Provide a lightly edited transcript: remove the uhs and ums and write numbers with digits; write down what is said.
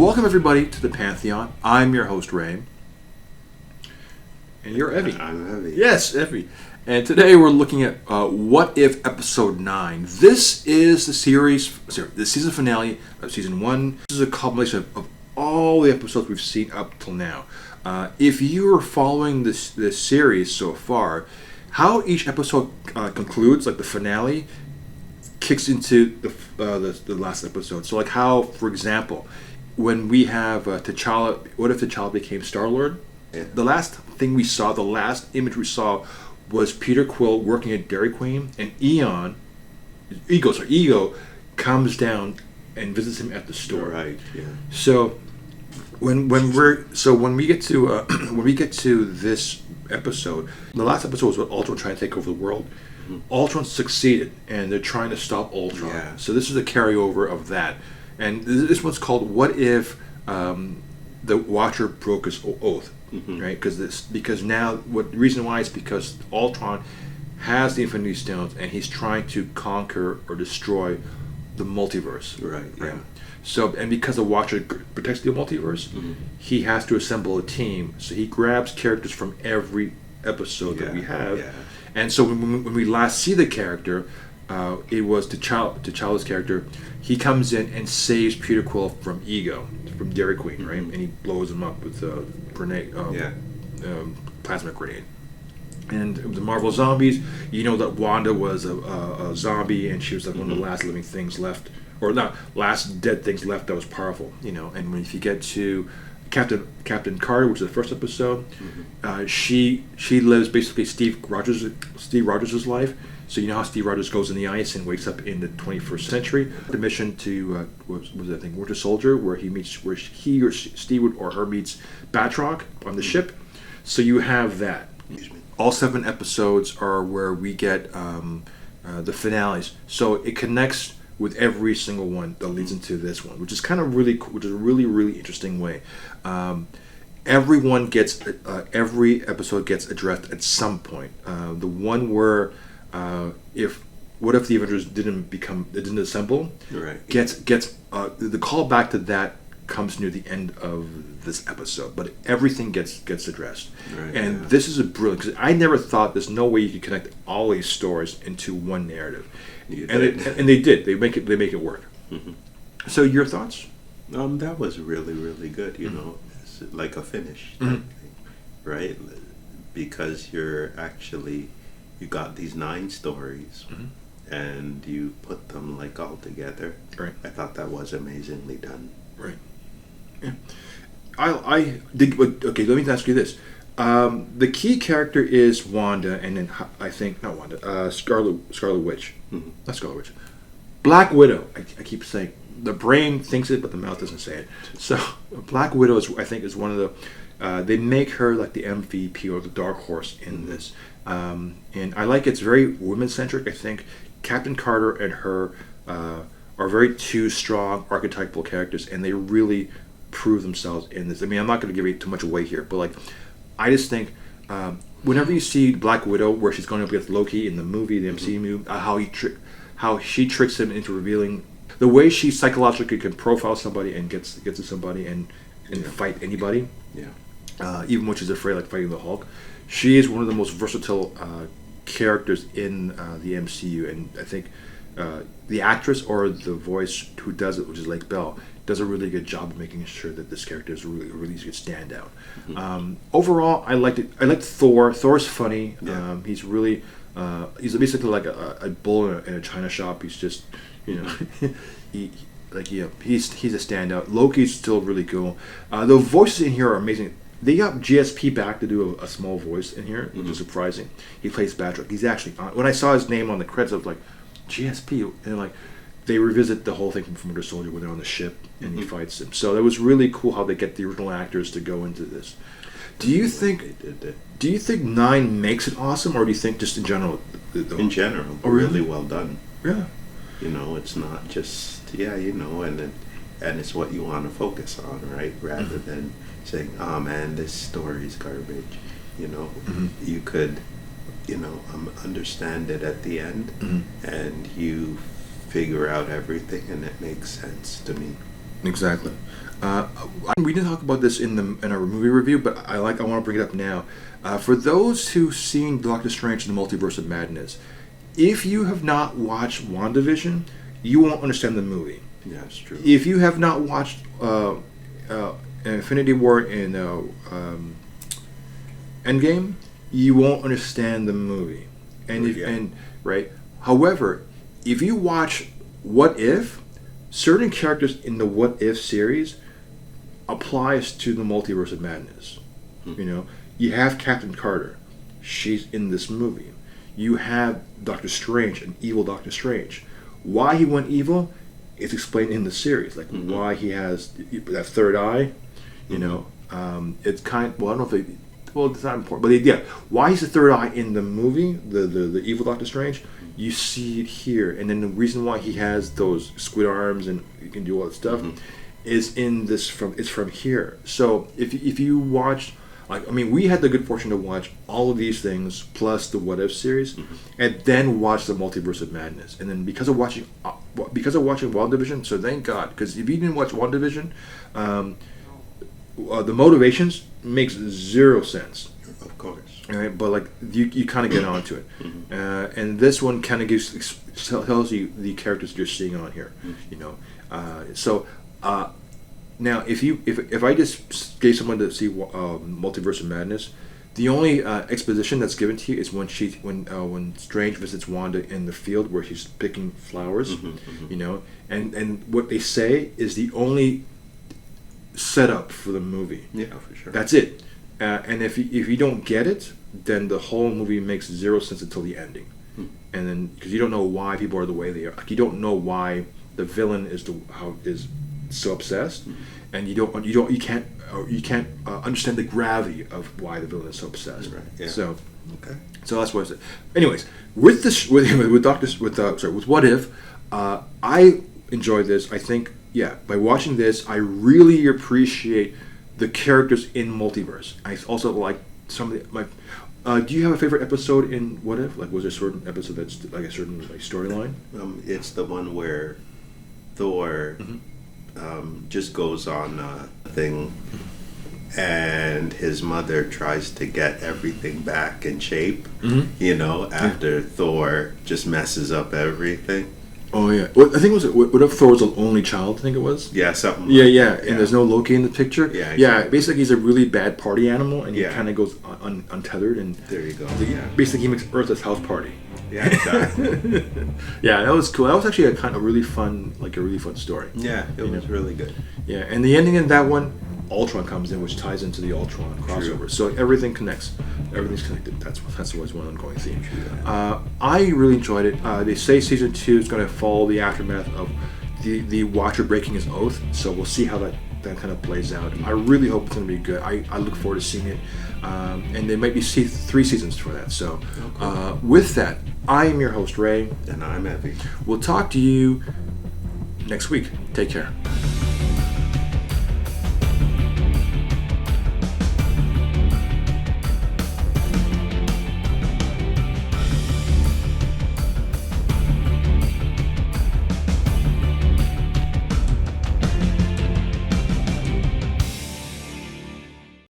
Welcome everybody to the Pantheon. I'm your host Ray, and you're Evy. I'm Evy. Yes, Evy. And today we're looking at What If Episode 9. This is the the season finale of Season 1. This is a culmination of all the episodes we've seen up till now. If you are following this series so far, how each episode concludes, like the finale, kicks into the last episode. So like how, for example, when we have T'Challa, what if T'Challa became Star-Lord? Yeah. The last thing we saw, the last image we saw was Peter Quill working at Dairy Queen, and Ego comes down and visits him at the store. Right. Yeah. So when we get to when we get to this episode, the last episode was about Ultron trying to take over the world. Mm-hmm. Ultron succeeded, and they're trying to stop Ultron. Yeah. So this is a carryover of that, and this one's called "What If the Watcher Broke His Oath?" Mm-hmm. Right? Because now the reason why is because Ultron has the Infinity Stones, and he's trying to conquer or destroy the multiverse. Right. Yeah. So, and because the Watcher protects the multiverse, Mm-hmm. he has to assemble a team. So he grabs characters from every episode that we have. Yeah. And so when we last see the character, it was T'Challa's character. He comes in and saves Peter Quill from Ego, from Dairy Queen, right? And he blows him up with a grenade, plasma grenade. And the Marvel Zombies, you know that Wanda was a zombie, and she was like one of the last living things left, or not last dead things left that was powerful, you know. And if you get to Captain Carter, which is the first episode, she lives basically Steve Rogers' life. So you know how Steve Rogers goes in the ice and wakes up in the 21st century. The mission to was I think Winter Soldier, where he or Steve or her meets Batroc on the ship. So you have that. All 7 episodes are where we get the finales. So it connects with every single one that leads into this one, which is kind of really cool, which is a really, really interesting way. Every episode gets addressed at some point. The one where what if the Avengers didn't assemble? Right. Gets the call back to that comes near the end of this episode, but everything gets addressed. Right, and yeah. this is a brilliant, because I never thought there's no way you could connect all these stories into one narrative, and they did. They make it work. Mm-hmm. So your thoughts? That was really, really good. You know, it's like a finish type thing, right? Because you got these 9 stories, and you put them like all together. Right. I thought that was amazingly done. Right. Yeah. I did. Okay, let me ask you this. The key character is Wanda, and then I think not Wanda. Scarlet Witch. Mm-hmm. Not Scarlet Witch. Black Widow. I keep saying the brain thinks it, but the mouth doesn't say it. So Black Widow is one of the. They make her like the MVP or the dark horse in this, and I like it's very women centric. I think Captain Carter and her are very two strong archetypal characters, and they really prove themselves in this. I mean, I'm not going to give you too much away here, but like, I just think whenever you see Black Widow, where she's going up against Loki in the movie, the MCU movie, how she tricks him into revealing the way she psychologically can profile somebody and gets to somebody and fight anybody. Yeah. Even when she's afraid, like fighting the Hulk, she is one of the most versatile characters in the MCU, and I think the actress or the voice who does it, which is Lake Bell, does a really good job of making sure that this character is really good standout. Overall, I liked it. I liked Thor. Thor's funny. Yeah. He's really he's basically like a bull in a china shop. He's just he's a standout. Loki's still really cool. The voices in here are amazing. They got GSP back to do a small voice in here, which is surprising. He plays Batroc. He's actually when I saw his name on the credits, I was like, GSP, and like they revisit the whole thing from Winter Soldier when they're on the ship and he fights him. So that was really cool how they get the original actors to go into this. Do you think 9 makes it awesome, or do you think just in general? In general, really well done. Yeah. You know, it's not just and it's what you want to focus on, right? Rather than saying, "Oh man, this story's garbage." You know, you could, understand it at the end, and you figure out everything, and it makes sense to me. Exactly. We didn't talk about this in our movie review, but I want to bring it up now. For those who've seen Doctor Strange and the Multiverse of Madness, if you have not watched WandaVision, you won't understand the movie. Yeah, it's true. If you have not watched Infinity War and Endgame, you won't understand the movie. And right. However, if you watch What If, certain characters in the What If series applies to the Multiverse of Madness. You know, you have Captain Carter. She's in this movie. You have Doctor Strange, an evil Doctor Strange. Why he went evil is explained in the series, like why he has that third eye. You know, it's kind. Well, I don't know if they. Well, it's not important, but yeah, why he's the third eye in the movie, the evil Doctor Strange, you see it here, and then the reason why he has those squid arms and he can do all that stuff is in this from here. So if you watch, like, I mean, we had the good fortune to watch all of these things plus the What If series, and then watch the Multiverse of Madness, and then because of watching WandaVision, so thank God, because if you didn't watch WandaVision, the motivations makes zero sense. Of course. All right, but like you kind of get onto it, and this one kind of tells you the characters you're seeing on here. You know, so now if I just gave someone to see Multiverse of Madness, the only exposition that's given to you is when Strange visits Wanda in the field where she's picking flowers. You know, and what they say is the only setup for the movie. Yeah, for sure. That's it. And if you don't get it, then the whole movie makes zero sense until the ending. And then because you don't know why people are the way they are, like, you don't know why the villain is so obsessed, and you can't understand the gravity of why the villain is so obsessed. Right. Yeah. So okay. So that's what I said. Anyways, with What If, I enjoyed this. I think. Yeah, by watching this, I really appreciate the characters in Multiverse. I also like some of the. Do you have a favorite episode in What If? Like, was there a certain episode that's like a certain storyline? It's the one where Thor just goes on a thing, and his mother tries to get everything back in shape. You know, after Thor just messes up everything. Oh yeah, I think it was what if Thor was the only child? I think it was. Yeah, something. Yeah, and there's no Loki in the picture. Yeah, exactly. Yeah. Basically, he's a really bad party animal, and he kind of goes untethered, and there you go. Basically, he makes Earth his house party. Yeah, exactly. Yeah, that was cool. That was actually a really fun story. Yeah, it was really good. Yeah, and the ending in that one, Ultron comes in, which ties into the Ultron crossover. True. So everything connects. Everything's connected. That's always one ongoing theme. I really enjoyed it. They say season 2 is going to follow the aftermath of the Watcher breaking his oath. So we'll see how that kind of plays out. I really hope it's going to be good. I look forward to seeing it. And there might be 3 seasons for that. So with that, I am your host, Ray. And I'm Evy. We'll talk to you next week. Take care.